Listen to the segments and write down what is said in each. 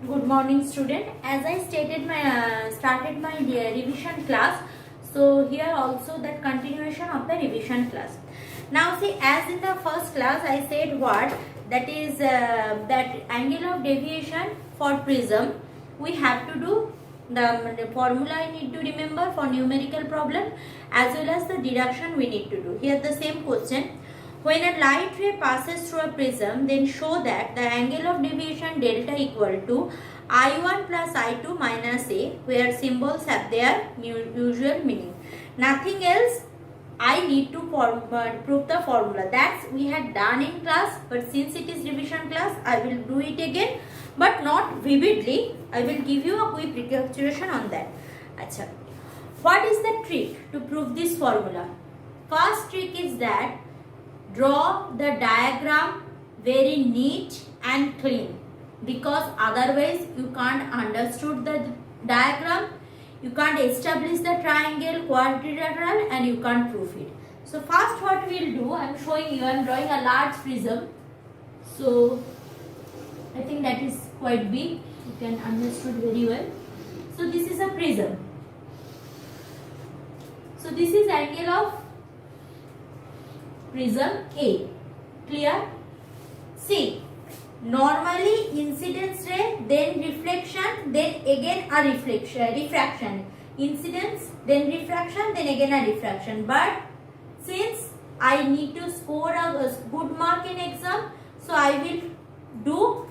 Good morning, student. As I stated, started my revision class. So here also that continuation of the revision class. Now see, as in the first class I said what that is that angle of deviation for prism. We have to do the formula I need to remember for numerical problem as well as the deduction we need to do. Here the same question. When a light ray passes through a prism, then show that the angle of deviation delta equal to I1 plus I2 minus A, where symbols have their usual meaning. Nothing else. I need to prove the formula. That's we had done in class, but since it is revision class, I will do it again, but not vividly. I will give you a quick recapitulation on that. Achha. What is the trick to prove this formula? First trick is that draw the diagram very neat and clean, because otherwise you can't understood the diagram, you can't establish the triangle, quadrilateral, and you can't prove it. So first what we will do, I am showing you, I am drawing a large prism. So I think that is quite big, you can understood very well. So this is a prism. So this is angle of prism A. Clear? See, normally incidence ray, then reflection, then again a refraction. Incidence, then refraction, then again a refraction. But since I need to score a good mark in exam, so I will do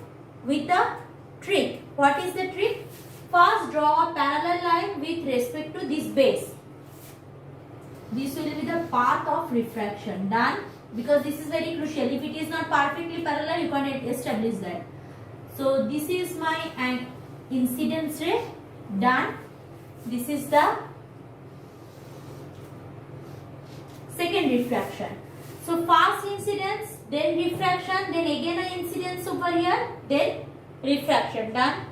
with a trick. What is the trick? First draw a parallel line with respect to this base. This will be the path of refraction. Done? Because this is very crucial. If it is not perfectly parallel, you cannot establish that. So this is my incidence ray. Done. This is the second refraction. So first incidence, then refraction, then again an incidence over here, then refraction. Done.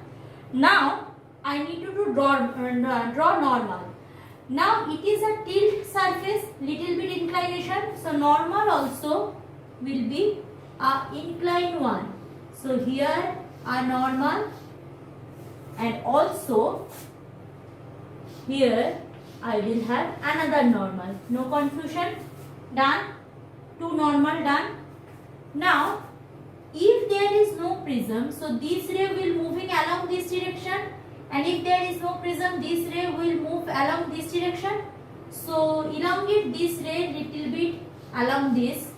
Now I need to draw normal. Now it is a tilt surface, little bit inclination. So normal also will be a inclined one. So here a normal, and also here I will have another normal. No confusion. Done. Two normal done. Now if there is no prism, so this ray will moving along this direction. And if there is no prism, this ray will move along this direction. So elongate this ray little bit along this,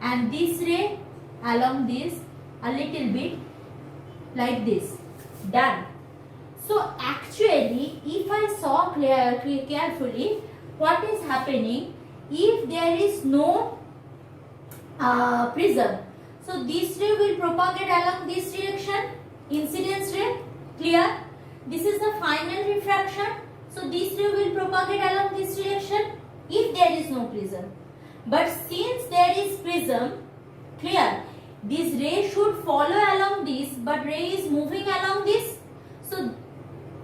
and this ray along this a little bit like this. Done. So actually, if I saw carefully what is happening, if there is no prism, so this ray will propagate along this direction, incidence ray. Clear? This is the final refraction. So this ray will propagate along this direction if there is no prism. But since there is prism, clear, this ray should follow along this, but ray is moving along this. So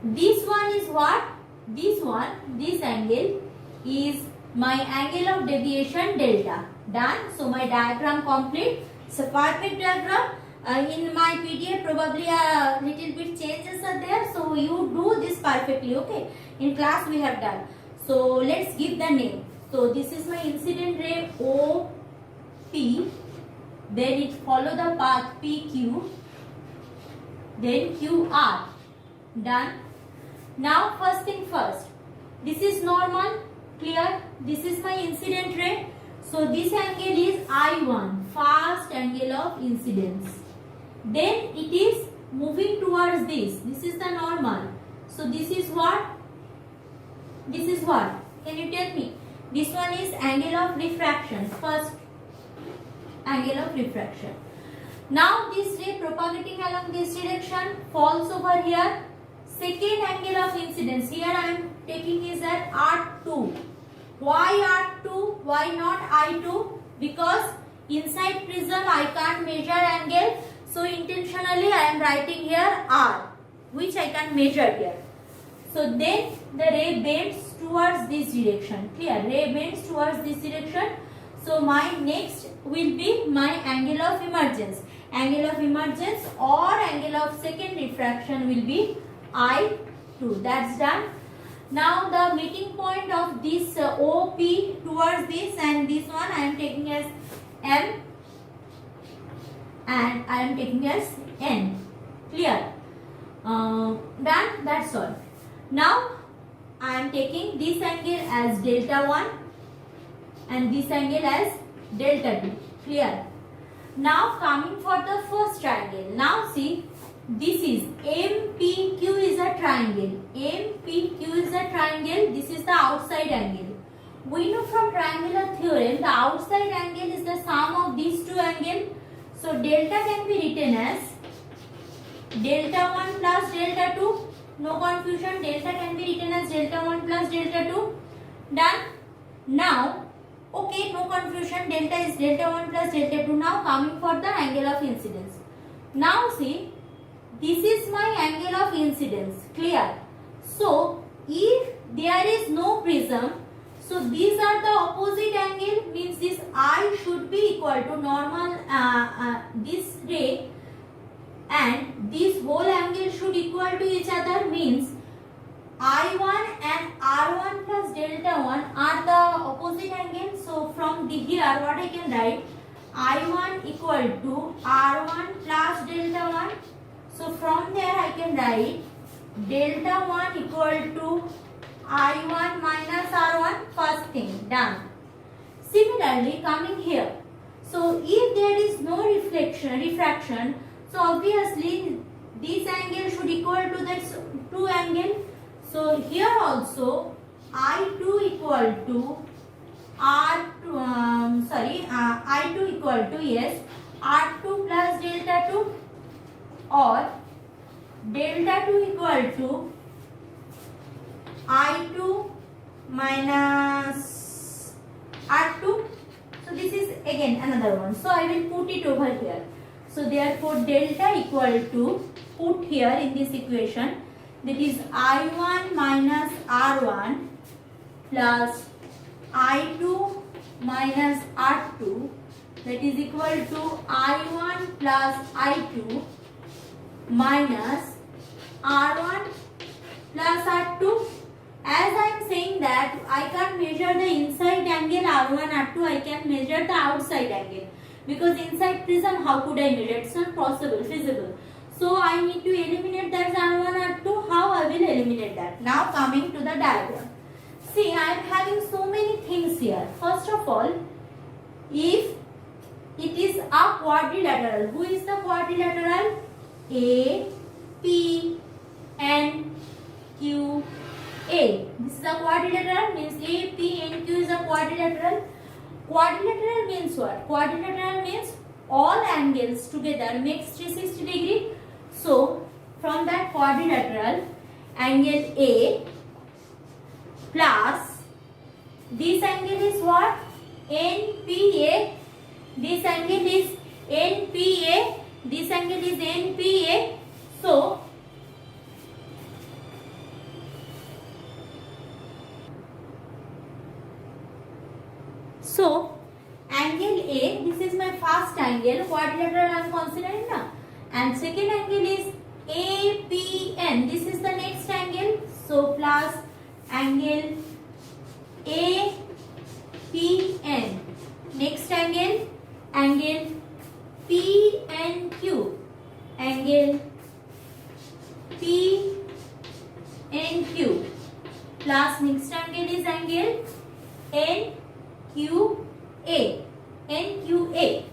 this one is what? This one, this angle is my angle of deviation delta. Done. So my diagram complete. It's a perfect diagram. In my PDF probably a little bit changes are there, so you do this perfectly. Okay, in class we have done. So let's give the name. So this is my incident ray OP, then it follow the path PQ, then QR. Done. Now first thing first, this is normal. Clear? This is my incident ray. So this angle is I1, first angle of incidence. Then it is moving towards this. This is the normal. So this is what? This is what? Can you tell me? This one is angle of refraction. First angle of refraction. Now this ray propagating along this direction falls over here. Second angle of incidence. Here I am taking is at R2. Why R2? Why not I2? Because inside prism I can't measure angle. So intentionally I am writing here R, which I can measure here. So then the ray bends towards this direction. Clear? Ray bends towards this direction. So my next will be my angle of emergence. Angle of emergence or angle of second refraction will be I2. That's done. Now the meeting point of this OP towards this and this one I am taking as M and I am taking as N. Clear? Done. That's all. Now I am taking this angle as delta 1 and this angle as delta 2. Clear? Now coming for the first triangle. Now see, this is MPQ is a triangle. MPQ is a triangle. This is the outside angle. We know from triangular theorem the outside angle is the sum of these two angles. So delta can be written as delta 1 plus delta 2. No confusion. Delta can be written as delta 1 plus delta 2. Done. Now, okay, no confusion. Delta is delta 1 plus delta 2. Now coming for the angle of incidence. Now see, this is my angle of incidence. Clear? So if there is no prism, so these are the opposite angle, means this I should be equal to normal this ray and this whole angle should equal to each other, means I1 and R1 plus delta 1 are the opposite angles. So from the here what I can write, I1 equal to R1 plus delta 1. So from there I can write delta 1 equal to I1 minus R1. First thing done. Similarly coming here, so if there is no refraction, so obviously this angle should equal to this two angle. So here also I2 equal to I2 equal to yes R2 plus delta 2 or delta 2 equal to I2 minus R2. So this is again another one. So I will put it over here. So therefore delta equal to, put here in this equation, that is I1 minus R1 plus I2 minus R2, that is equal to I1 plus I2 minus R1 plus R2. As I am saying that I can't measure the inside angle R1 R2, I can measure the outside angle, because inside prism how could I measure? It's not possible, feasible. So I need to eliminate that R1 R2. How I will eliminate that? Now coming to the diagram. See, I am having so many things here. First of all, if it is a quadrilateral, who is the quadrilateral? A, P, N, Q, A. This is a quadrilateral, means A, P, N, Q is a quadrilateral. Quadrilateral means what? Quadrilateral means all angles together makes 360 degree. So from that quadrilateral, angle A plus this angle is what? NPA. This angle is NPA. This angle is NPA. So angle A, this is my first angle, quadrilateral I am considering now, and second angle is APN. This is the next angle. So plus angle APN. Next angle, angle PNQ. Angle PNQ. Plus next angle is angle NQA. NQA.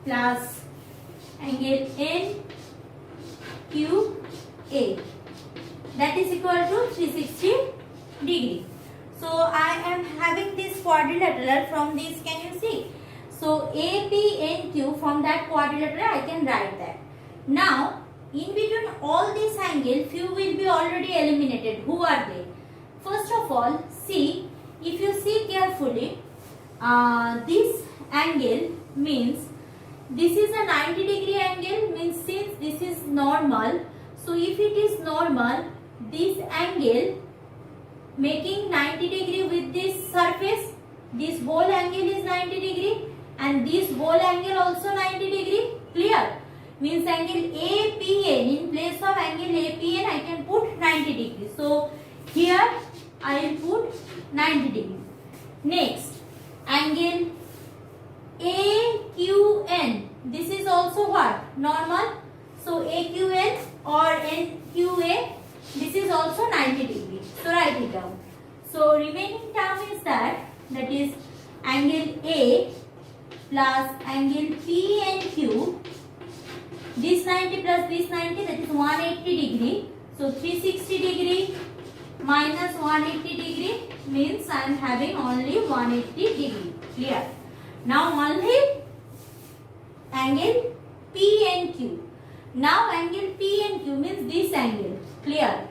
Plus angle NQA. That is equal to 360 degree. So I am having this quadrilateral from this, can you see? So APNQ, from that quadrilateral I can write that. Now in between all these angles, few will be already eliminated. Who are they? First of all, see, if you see carefully, this angle means this is a 90 degree angle, means since this is normal, so if it is normal, this angle making 90 degree with this surface, this whole angle is 90 degree and this whole angle also 90 degree. Clear? Means angle APA 90 degree. So here I will put 90 degree. Next, angle AQN. This is also what? Normal. So AQN or NQA, this is also 90 degree. So write it down. So remaining term is that is angle A plus angle P and Q. This 90 plus this 90, that is 180 degree. So 360 degree minus 180 degree means I am having only 180 degree. Clear? Now only angle P and Q. Now angle P and Q means this angle. Clear?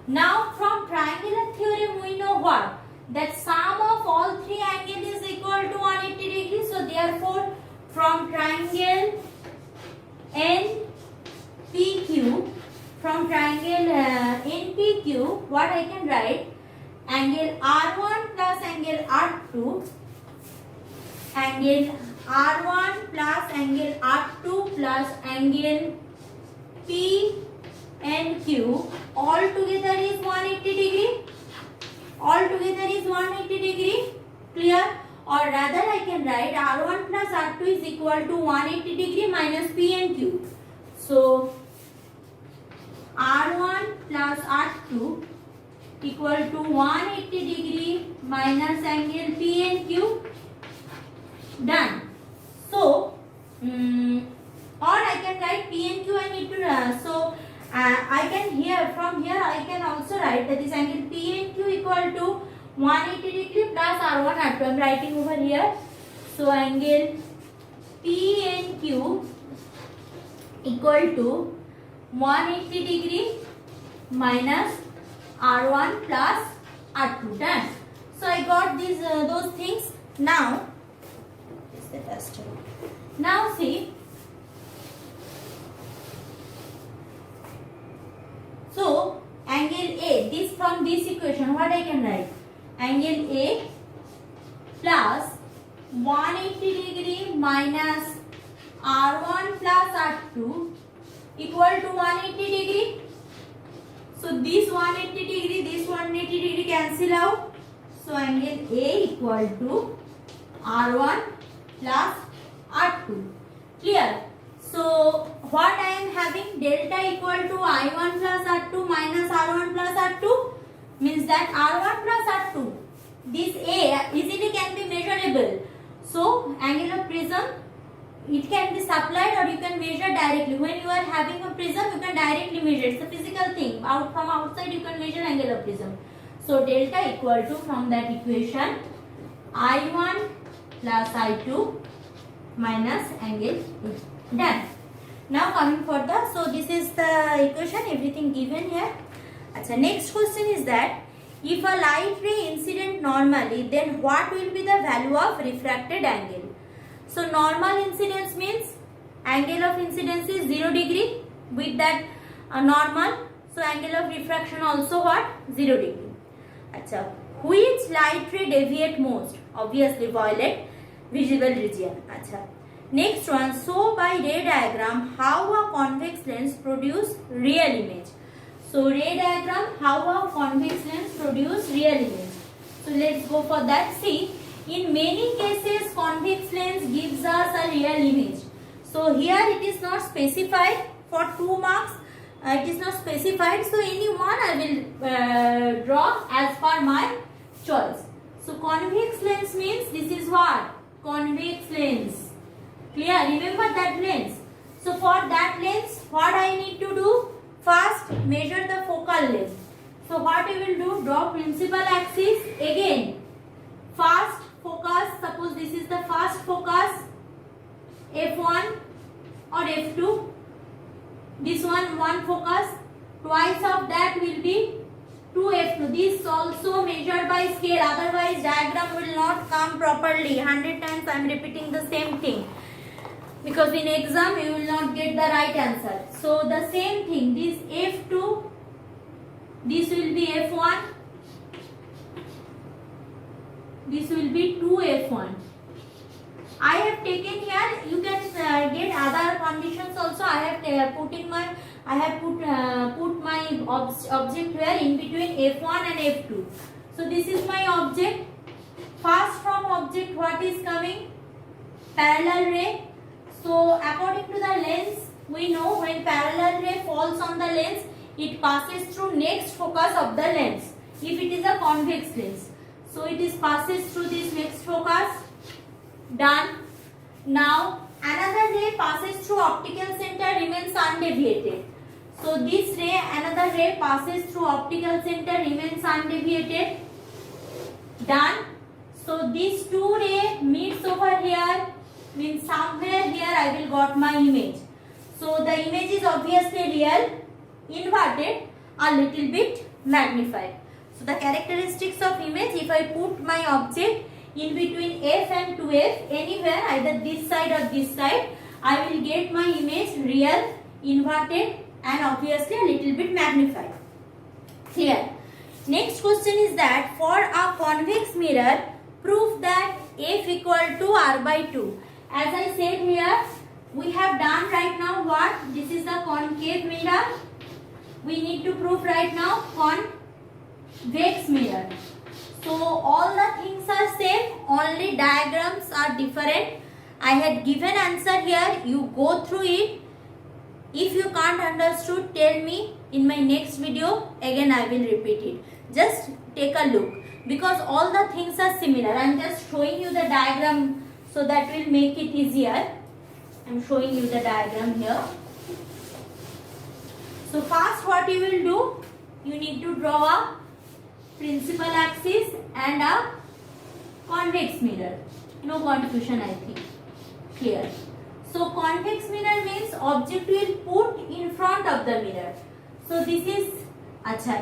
Now from triangular theorem we know what? That sum of all three angles is equal to 180 degrees. So therefore from triangle NPQ, from triangle NPQ, what I can write? Angle R1 plus angle R2, angle R1 plus angle R2 plus angle P and Q all together is 180 degree. All together is 180 degree. Clear? Or rather I can write R1 plus R2 is equal to 180 degree minus P and Q. So R1 plus R2 equal to 180 degree minus angle P and Q. Done. So or I can write P and Q. I need to I can from here I can also write that is angle P and Q equal to 180 degree plus R1 R2. I am writing over here. So angle P and Q equal to 180 degree minus R1 plus R2. Done. So I got these those things. Now is the tester. Now see. So angle A, this from this equation, what I can write? Angle A plus 180 degree minus R1 plus R2 equal to 180 degree. So this 180 degree, this 180 degree cancel out. So angle A equal to R1 plus R2. Clear? So what I am having, delta equal to I1 plus R2 minus R1 plus R2 means that R1 plus R2, this A easily can be measurable. So angle of prism, it can be supplied or you can measure directly. When you are having a prism, you can directly measure. It's a physical thing. From outside you can measure angle of prism. So delta equal to, from that equation, I1 plus I2 minus angle A. Done. Now coming further, so this is the equation, everything given here. Achha, next question is that if a light ray incident normally, then what will be the value of refracted angle? So normal incidence means angle of incidence is 0 degree. With that normal, so angle of refraction also what? 0 degree. Achha, which light ray deviate most? Obviously violet visible region. Achha. Next one, so by ray diagram, how a convex lens produce real image. So ray diagram, how a convex lens produce real image. So let's go for that. See, in many cases convex lens gives us a real image. So here it is not specified for 2 marks. It is not specified. So any one I will draw as per my choice. So convex lens means this is what? Convex lens. Clear? Remember that lens. So for that lens, what I need to do? First, measure the focal length. So what we will do? Draw principal axis. Again, first focus. Suppose this is the first focus, F1 or F2. This one focus. Twice of that will be 2F2. This also measured by scale. Otherwise, diagram will not come properly. 100 times I am repeating the same thing. Because in exam you will not get the right answer. So the same thing, this F2, this will be F1, this will be 2F1. I have taken here, you can get other conditions also. I have put my object here in between F1 and F2. So this is my object. First from object what is coming? Parallel ray. So according to the lens, we know when parallel ray falls on the lens, it passes through next focus of the lens. If it is a convex lens, so it is passes through this next focus. Done. Now another ray passes through optical center, remains undeviated. So this ray, another ray passes through optical center, remains undeviated. Done. So these two rays meets over here, means somewhere here I will got my image. So the image is obviously real, inverted, a little bit magnified. So the characteristics of image, if I put my object in between F and 2F, anywhere, either this side or this side, I will get my image real, inverted and obviously a little bit magnified. Clear? Next question is that for a convex mirror, prove that F equal to R by 2. As I said here, we have done right now what? This is the concave mirror. We need to prove right now convex mirror. So all the things are same, only diagrams are different. I had given answer here, you go through it. If you can't understood, tell me in my next video, again I will repeat it. Just take a look, because all the things are similar. I am just showing you the diagram, so that will make it easier. I am showing you the diagram here. So first what you will do, you need to draw a principal axis and a convex mirror. No confusion, I think. Clear. So convex mirror means object will put in front of the mirror. So this is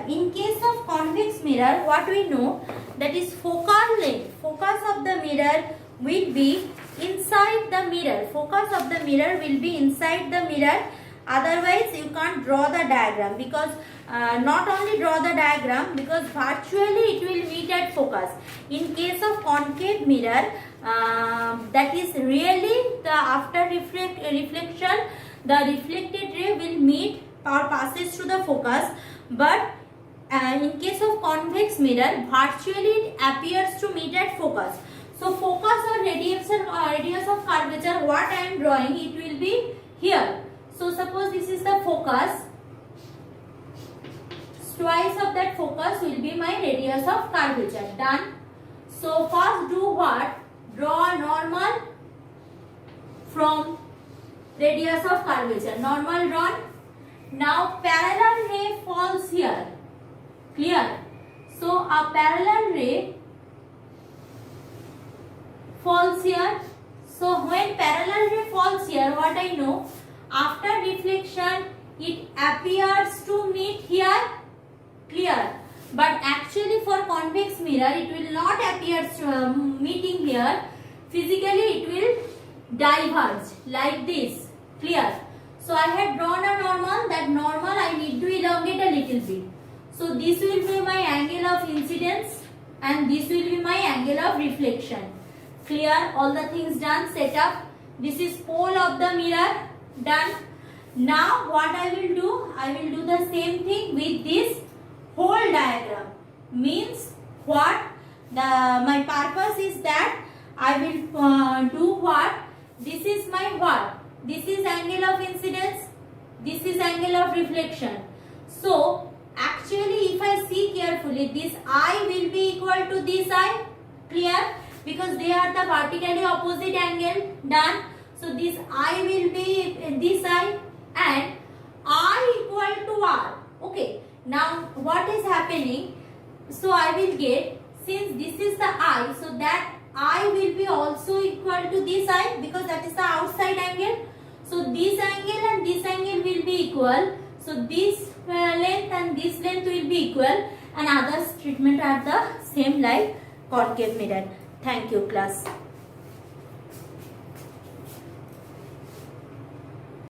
in case of convex mirror, what we know, that is focal length, focus of the mirror will be inside the mirror. Focus of the mirror will be inside the mirror. Otherwise you can't draw the diagram, because not only draw the diagram, because virtually it will meet at focus. In case of concave mirror, that is really the after reflection, the reflected ray will meet or passes through the focus. But in case of convex mirror, virtually it appears to meet at focus. So focus or radius of curvature, what I am drawing, it will be here. So suppose this is the focus, twice of that focus will be my radius of curvature. Done. So first do what? Draw a normal from radius of curvature. Normal drawn. Now parallel ray falls here. Clear? So a parallel ray falls here. So when parallel ray falls here, what I know, after reflection it appears to meet here. Clear? But actually for convex mirror it will not appear meeting here. Physically it will diverge like this. Clear? So I had drawn a normal. That normal I need to elongate a little bit. So this will be my angle of incidence and this will be my angle of reflection. Clear? All the things done, set up. This is pole of the mirror. Done. Now what I will do? I will do the same thing with this whole diagram. Means what? My purpose is that I will do what? This is my what? This is angle of incidence. This is angle of reflection. So actually if I see carefully, this eye will be equal to this eye. Clear? Because they are the vertically opposite angle. Done. So this eye will be this eye and I equal to R. Okay. Now what is happening? So I will get, since this is the eye, so that eye will be also equal to this eye, because that is the outside angle. So this angle and this angle will be equal. So this length and this length will be equal, and others treatment are the same like concave mirror. Thank you class.